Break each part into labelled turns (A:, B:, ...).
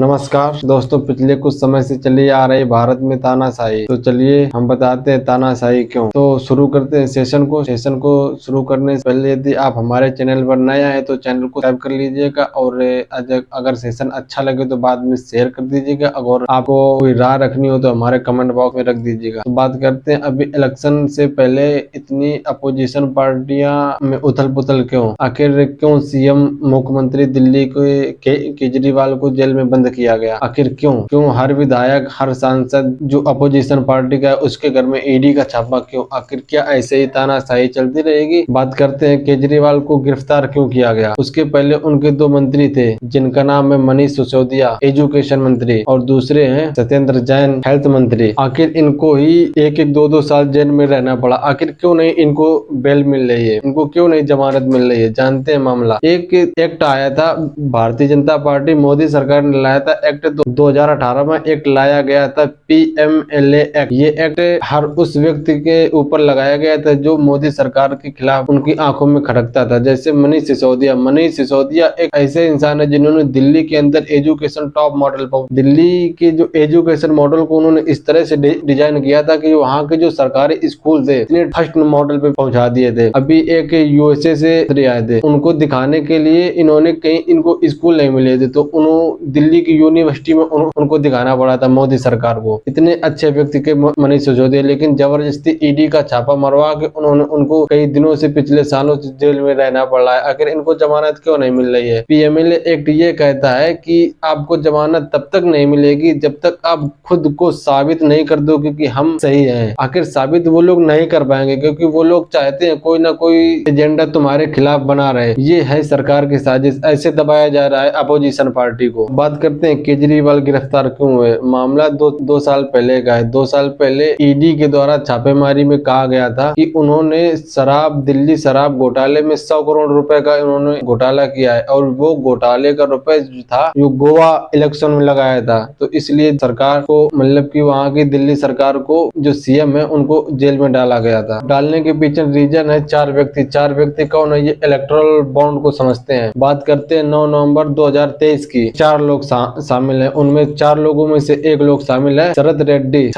A: नमस्कार दोस्तों, पिछले कुछ समय से चली आ रही भारत में तानाशाही। तो चलिए हम बताते हैं तानाशाही क्यों। तो शुरू करते हैं सेशन को शुरू करने से पहले यदि आप हमारे चैनल पर नया है तो चैनल को सब्सक्राइब कर लीजिएगा और अगर सेशन अच्छा लगे तो बाद में शेयर कर दीजिएगा। अगर आपको कोई राय रखनी हो तो हमारे कमेंट बॉक्स में रख दीजिएगा। तो बात करते हैं अभी इलेक्शन से पहले इतनी अपोजिशन पार्टियां में उथल पुथल क्यों, आखिर क्यों सीएम मुख्यमंत्री दिल्ली के केजरीवाल को जेल में बंद किया गया, आखिर क्यों हर विधायक हर सांसद जो अपोजिशन पार्टी का है उसके घर में ईडी का छापा क्यों, आखिर क्या ऐसे ही तानाशाही चलती रहेगी। बात करते हैं केजरीवाल को गिरफ्तार क्यों किया गया। उसके पहले उनके दो मंत्री थे जिनका नाम है मनीष सिसोदिया एजुकेशन मंत्री और दूसरे हैं सत्येंद्र जैन हेल्थ मंत्री। आखिर इनको ही एक दो साल जेल में रहना पड़ा। आखिर क्यों नहीं इनको बेल मिल रही है, इनको क्यों नहीं जमानत मिल रही है। जानते हैं मामला। एक एक्ट आया था भारतीय जनता पार्टी मोदी सरकार ने लाया था एक्ट 2018 में एक्ट लाया गया था PMLA एक्ट। ये एक्ट हर उस व्यक्ति के ऊपर लगाया गया था जो मोदी सरकार के खिलाफ उनकी आंखों में खटकता था। जैसे मनीष सिसोदिया एक ऐसे इंसान है जिन्होंने दिल्ली के अंदर एजुकेशन टॉप मॉडल दिल्ली के जो एजुकेशन मॉडल को उन्होंने इस तरह से डिजाइन किया था कि वहाँ के जो सरकारी स्कूल थे इतने फर्स्ट मॉडल पे पहुंचा दिए थे। अभी एक USA से आए थे, उनको दिखाने के लिए इन्होंने कहीं इनको स्कूल नहीं मिले थे तो उन्होंने दिल्ली की यूनिवर्सिटी में उनको दिखाना पड़ा था मोदी सरकार को। इतने अच्छे व्यक्ति के मनीष सिसोदिया, लेकिन जबरदस्ती ईडी का छापा मरवा के उन्होंने उनको कई दिनों से पिछले सालों से जेल में रहना पड़ रहा है। आखिर इनको जमानत क्यों नहीं मिल रही है। PMLA एक्ट ये कहता है कि आपको जमानत तब तक नहीं मिलेगी जब तक आप खुद को साबित नहीं कर दो कि हम सही हैं। आखिर साबित वो लोग नहीं कर पाएंगे क्योंकि वो लोग चाहते हैं कोई ना कोई एजेंडा तुम्हारे खिलाफ बना रहे। ये है सरकार की साजिश, ऐसे दबाया जा रहा है अपोजिशन पार्टी को। बात करते हैं केजरीवाल गिरफ्तार क्यों हुए। मामला दो साल पहले का है। 2 साल पहले ईडी के द्वारा छापेमारी में कहा गया था कि उन्होंने दिल्ली शराब घोटाले में 100 करोड़ रुपए का उन्होंने घोटाला किया है और वो घोटाले का रुपए जो था जो गोवा इलेक्शन में लगाया था। तो इसलिए सरकार को मतलब कि वहाँ की दिल्ली सरकार को जो CM है उनको जेल में डाला गया था। डालने के पीछे रीजन है 4 व्यक्ति कौन है, ये इलेक्टोरल बॉन्ड को समझते हैं। बात करते हैं 9 नवंबर 2023 की। 4 लोग शामिल हैं। उनमें 4 लोगों में से एक लोग शामिल है शरद रेड्डी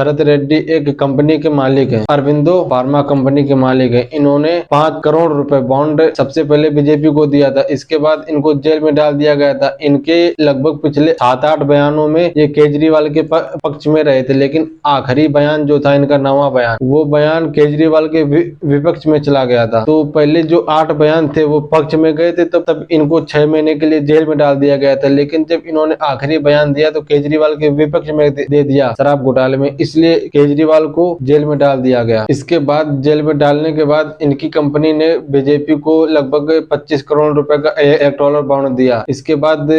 A: एक कंपनी के मालिक है, अरविंदो फार्मा कंपनी के मालिक है। इन्होंने 5 करोड़ रुपए बॉन्ड सबसे पहले बीजेपी को दिया था। इसके बाद इनको जेल में डाल दिया गया था। इनके लगभग पिछले 7-8 बयानों में ये केजरीवाल के पक्ष में रहे थे, लेकिन आखिरी बयान जो था इनका नवा बयान, वो बयान केजरीवाल के विपक्ष में चला गया था। तो पहले जो 8 बयान थे वो पक्ष में गए थे, तब इनको 6 महीने के लिए जेल में डाल दिया गया था। लेकिन जब इन्होंने आखिरी बयान दिया तो केजरीवाल के विपक्ष में दे दिया शराब घोटाले में, इसलिए केजरीवाल को जेल में डाल दिया गया। इसके बाद जेल में डालने के बाद इनकी कंपनी ने बीजेपी को लगभग 25 करोड़ रुपए का इलेक्टोरल बॉन्ड दिया। इसके बाद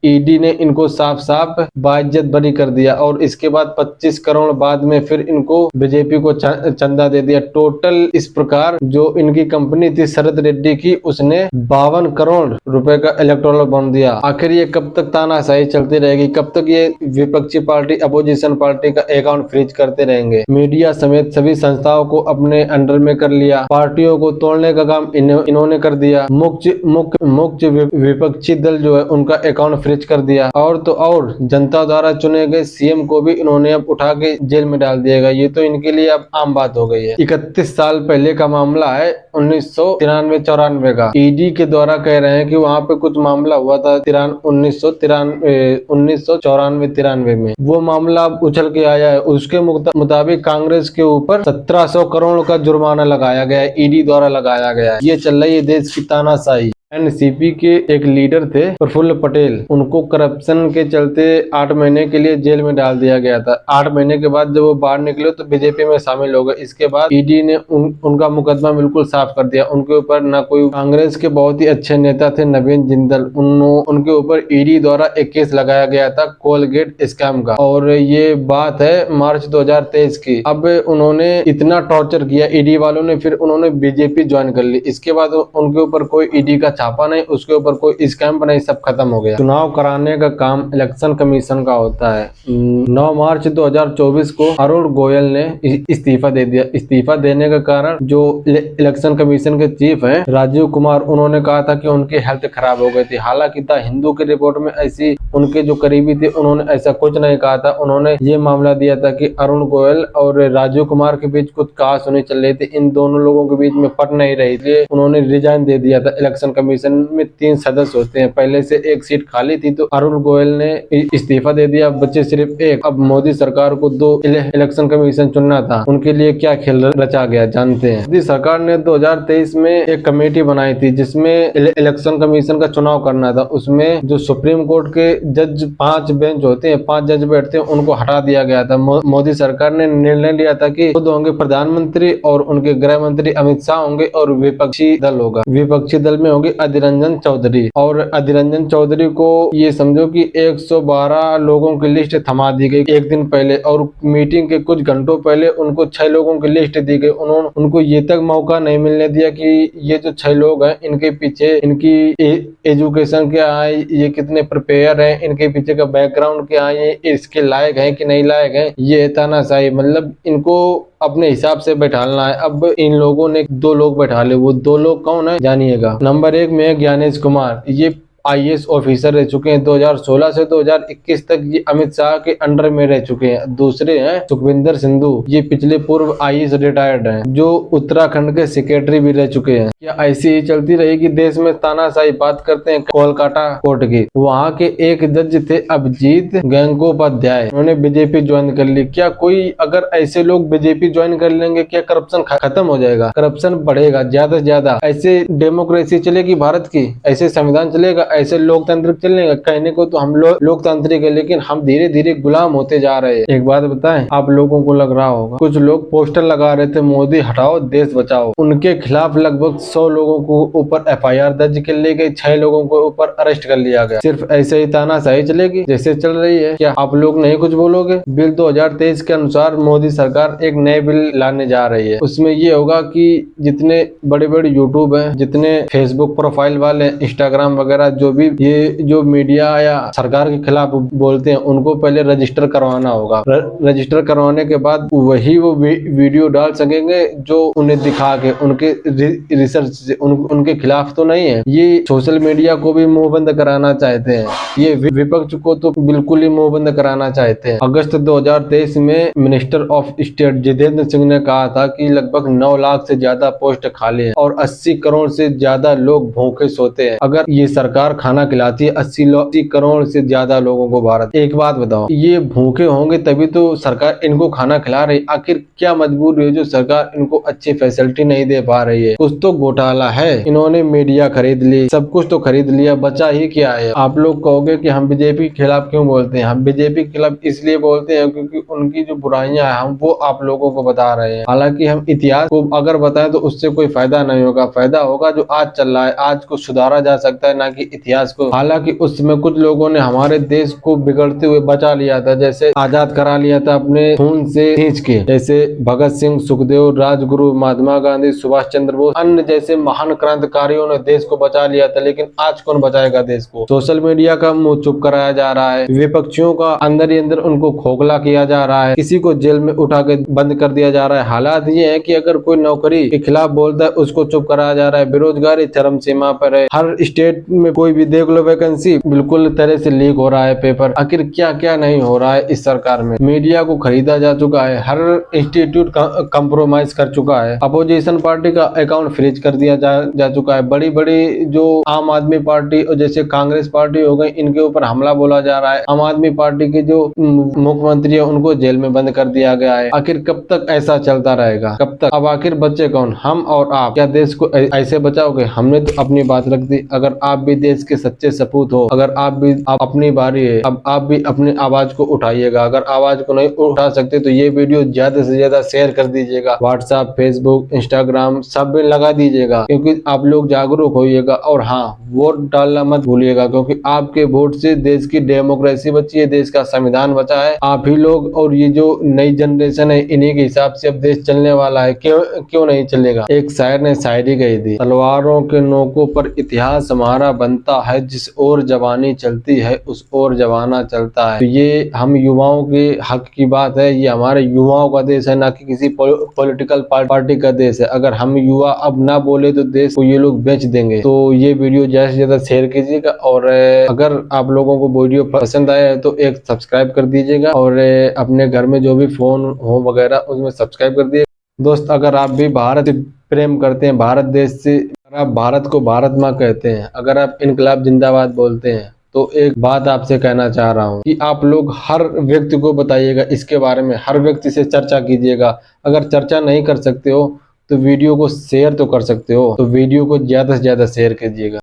A: ईडी ने इनको साफ बाइज्जत बरी कर दिया और इसके बाद 25 करोड़ बाद में फिर इनको बीजेपी को चंदा दे दिया। टोटल इस प्रकार जो इनकी कंपनी थी शरद रेड्डी की, उसने 52 करोड़ रुपए का इलेक्टोरल बॉन्ड दिया। आखिर ये कब तक तानाशाही चलती रहेगी, कब तक ये विपक्षी पार्टी अपोजिशन पार्टी का अकाउंट फ्रीज करते रहेंगे। मीडिया समेत सभी संस्थाओं को अपने अंडर में कर लिया, पार्टियों को तोड़ने का काम इन्होंने कर दिया। मुख्य विपक्षी दल जो है उनका अकाउंट फ्रीज कर दिया और जनता द्वारा चुने गए CM को भी इन्होंने अब उठा के जेल में डाल दिएगा। ये तो इनके लिए अब आम बात हो गई है। 31 साल पहले का मामला है 1993-94 का। ईडी के द्वारा कह रहे हैं कि वहाँ पे कुछ मामला हुआ था 1994-93 में। वो मामला अब उछल के आया है। उसके मुताबिक कांग्रेस के ऊपर 1700 करोड़ का जुर्माना लगाया गया है, ईडी द्वारा लगाया गया है। ये चल रही है देश की तानाशाही। NCP के एक लीडर थे प्रफुल्ल पटेल, उनको करप्शन के चलते 8 महीने के लिए जेल में डाल दिया गया था। 8 महीने के बाद जब वो बाहर निकले तो बीजेपी में शामिल हो गए। इसके बाद ईडी ने उनका मुकदमा बिल्कुल साफ कर दिया। उनके ऊपर ना कोई, कांग्रेस के बहुत ही अच्छे नेता थे नवीन जिंदल, उनके ऊपर ईडी द्वारा एक केस लगाया गया था कोलगेट स्कैम का, और ये बात है मार्च 2023 की। अब उन्होंने इतना टॉर्चर किया ईडी वालों ने, फिर उन्होंने बीजेपी ज्वाइन कर ली। इसके बाद उनके ऊपर कोई ईडी का छापा नहीं, उसके ऊपर कोई स्कैम नहीं, सब खत्म हो गया। चुनाव कराने का काम इलेक्शन कमीशन का होता है। 9 मार्च 2024 को अरुण गोयल ने इस्तीफा दे दिया। इस्तीफा देने का कारण जो इलेक्शन कमीशन के चीफ हैं राजीव कुमार, उन्होंने कहा था कि उनकी हेल्थ खराब हो गई थी। हालांकि द हिंदू की रिपोर्ट में ऐसी, उनके जो करीबी थे उन्होंने ऐसा कुछ नहीं कहा था। उन्होंने ये मामला दिया था कि अरुण गोयल और राजीव कुमार के बीच कुछ कहासुनी चल रही थी, इन दोनों लोगों के बीच में पट नहीं रही थी, उन्होंने रिजाइन दे दिया था। इलेक्शन कमीशन में 3 सदस्य होते हैं, पहले से एक सीट खाली थी तो अरुण गोयल ने इस्तीफा दे दिया, बच्चे सिर्फ एक। अब मोदी सरकार को 2 इलेक्शन कमीशन चुनना था, उनके लिए क्या खेल रचा गया जानते हैं। मोदी सरकार ने 2023 में एक कमेटी बनाई थी जिसमें इलेक्शन कमीशन का चुनाव करना था। उसमें जो सुप्रीम कोर्ट के जज 5 बेंच होते हैं, 5 जज बैठते हैं, उनको हटा दिया गया था। मोदी सरकार ने निर्णय लिया था कि खुद होंगे प्रधानमंत्री और उनके गृह मंत्री अमित शाह होंगे और विपक्षी दल होगा। विपक्षी दल में होंगे अधीर रंजन चौधरी, और अधीर रंजन चौधरी को ये समझो कि 112 लोगों की लिस्ट थमा दी गई एक दिन पहले, और मीटिंग के कुछ घंटों पहले उनको 6 लोगों की लिस्ट दी गई। उन्होंने उनको ये तक मौका नहीं मिलने दिया कि ये जो 6 लोग हैं इनके पीछे इनकी एजुकेशन क्या है, ये कितने प्रिपेयर हैं, इनके पीछे का बैकग्राउंड क्या है, ये इसके लायक है कि नहीं लायक है। ये तानाशाही, मतलब इनको अपने हिसाब से बैठाना है। अब इन लोगों ने 2 लोग बैठा ले, वो 2 लोग कौन है जानिएगा। नंबर 1 में है ज्ञानेश कुमार, ये IAS ऑफिसर रह चुके हैं 2016 से 2021 तक, ये अमित शाह के अंडर में रह चुके हैं। दूसरे हैं सुखविंदर सिंधु, ये पिछले पूर्व IAS रिटायर्ड हैं, जो उत्तराखंड के सेक्रेटरी भी रह चुके हैं। क्या ऐसी ही चलती रहेगी देश में तानाशाही? बात करते हैं कोलकाता कोर्ट की। वहाँ के एक जज थे अभिजीत गंगोपाध्याय, उन्होंने बीजेपी ज्वाइन कर ली। क्या कोई, अगर ऐसे लोग बीजेपी ज्वाइन कर लेंगे, क्या करप्शन खत्म हो जाएगा? करप्शन बढ़ेगा ज्यादा से ज्यादा। ऐसे डेमोक्रेसी चलेगी भारत की? ऐसे संविधान चलेगा? ऐसे लोकतांत्रिक चलेगा? कहने को तो हम लोकतांत्रिक है, लेकिन हम धीरे धीरे गुलाम होते जा रहे हैं। एक बात बताएं, आप लोगों को लग रहा होगा, कुछ लोग पोस्टर लगा रहे थे मोदी हटाओ देश बचाओ, उनके खिलाफ लगभग 100 लोगों को ऊपर FIR दर्ज कर ली गई, 6 लोगों को ऊपर अरेस्ट कर लिया गया। सिर्फ ऐसे ही तानाशाही चलेगी जैसे चल रही है? क्या आप लोग नहीं कुछ बोलोगे? बिल 2023 के अनुसार मोदी सरकार एक नए बिल लाने जा रही है। उसमें ये होगा कि जितने बड़े बड़े यूट्यूब है, जितने फेसबुक प्रोफाइल वाले, इंस्टाग्राम वगैरह, जो भी ये जो मीडिया या सरकार के खिलाफ बोलते हैं, उनको पहले रजिस्टर करवाना होगा। रजिस्टर करवाने के बाद वही वो वीडियो डाल सकेंगे जो उन्हें दिखा के उनके रिसर्च से उनके खिलाफ तो नहीं है। ये सोशल मीडिया को भी मुंह बंद कराना चाहते हैं, ये विपक्ष को तो बिल्कुल ही मुंह बंद कराना चाहते हैं। अगस्त 2023 में minister of state Jitendra Singh ने कहा था कि लगभग 9 लाख से ज्यादा पोस्ट खाली है और 80 करोड़ से ज्यादा लोग भूखे सोते हैं। अगर ये सरकार खाना खिलाती है 80 करोड़ से ज्यादा लोगों को भारत, एक बात बताओ, ये भूखे होंगे तभी तो सरकार इनको खाना खिला रही। आखिर क्या मजबूरी है जो सरकार इनको अच्छी फैसिलिटी नहीं दे पा रही है? कुछ तो घोटाला है। इन्होंने मीडिया खरीद ली, सब कुछ तो खरीद लिया, बचा ही क्या है? आप लोग कहोगे कि हम बीजेपी के खिलाफ क्यों बोलते हैं? हम बीजेपी के खिलाफ इसलिए बोलते हैं क्योंकि उनकी जो बुराइयां हैं हम वो आप लोगों को बता रहे हैं। हालांकि हम इतिहास को अगर बताएं तो उससे कोई फायदा नहीं होगा। फायदा होगा जो आज चल रहा है, आज को सुधारा जा सकता है, ना कि इतिहास को। हालांकि उस समय कुछ लोगों ने हमारे देश को बिगड़ते हुए बचा लिया था, जैसे आजाद करा लिया था अपने खून से खींच के, जैसे भगत सिंह, सुखदेव, राजगुरु, महात्मा गांधी, सुभाष चंद्र बोस, अन्य जैसे महान क्रांतिकारियों ने देश को बचा लिया था। लेकिन आज कौन बचाएगा देश को? सोशल मीडिया का मुंह चुप कराया जा रहा है, विपक्षियों का अंदर ही अंदर उनको खोखला किया जा रहा है, किसी को जेल में उठा के बंद कर दिया जा रहा है। हालात ये है कि अगर कोई नौकरी के खिलाफ बोलता है उसको चुप कराया जा रहा है। बेरोजगारी चरम सीमा पर है, हर स्टेट में कोई भी देख लो वैकेंसी बिल्कुल तरह से लीक हो रहा है पेपर। आखिर क्या क्या नहीं हो रहा है इस सरकार में? मीडिया को खरीदा जा चुका है, हर इंस्टीट्यूट कंप्रोमाइज कर चुका है, अपोजिशन पार्टी का अकाउंट फ्रीज कर दिया जा चुका है। बड़ी बड़ी जो आम आदमी पार्टी और जैसे कांग्रेस पार्टी हो गई, इनके ऊपर हमला बोला जा रहा है। आम आदमी पार्टी के जो मुख्यमंत्री है उनको जेल में बंद कर दिया गया है। आखिर कब तक ऐसा चलता रहेगा? कब तक? अब आखिर बच्चे कौन? हम और आप। क्या देश को ऐसे बचाओगे? हमने तो अपनी बात रख दी। अगर आप भी देश देश के सच्चे सपूत हो, अगर आप अपनी बारी है, अब आप भी अपनी आवाज को उठाइएगा। अगर आवाज को नहीं उठा सकते तो ये वीडियो ज्यादा से ज्यादा शेयर कर दीजिएगा, व्हाट्सएप, फेसबुक, इंस्टाग्राम सब में लगा दीजिएगा, क्योंकि आप लोग जागरूक होइएगा। और हाँ, वोट डालना मत भूलिएगा, क्योंकि आपके वोट से देश की डेमोक्रेसी बची है, देश का संविधान बचा है। आप ही लोग और ये जो नई जनरेशन है, इन्हीं के हिसाब से अब देश चलने वाला है। क्यों नहीं चलेगा। एक शायर ने शायरी कही थी, तलवारों के नोकों पर इतिहास हमारा बनता है, जिस ओर जवानी चलती है उस ओर जमाना चलता है। तो ये हम युवाओं के हक की बात है, ये हमारे युवाओं का देश है, ना कि किसी पॉलिटिकल पार्टी का देश है। अगर हम युवा अब ना बोले तो देश को ये लोग बेच देंगे। तो ये वीडियो ज्यादा से ज्यादा शेयर कीजिएगा, और अगर आप लोगों को वीडियो पसंद आया है तो एक सब्सक्राइब कर दीजिएगा, और अपने घर में जो भी फोन हो वगैरह उसमें सब्सक्राइब कर दिए। दोस्त, अगर आप भी भारत से प्रेम करते हैं, भारत देश से, अगर आप भारत को भारत माँ कहते हैं, अगर आप इनकलाब जिंदाबाद बोलते हैं, तो एक बात आपसे कहना चाह रहा हूँ कि आप लोग हर व्यक्ति को बताइएगा इसके बारे में, हर व्यक्ति से चर्चा कीजिएगा। अगर चर्चा नहीं कर सकते हो तो वीडियो को शेयर तो कर सकते हो, तो वीडियो को ज्यादा से ज्यादा शेयर कीजिएगा।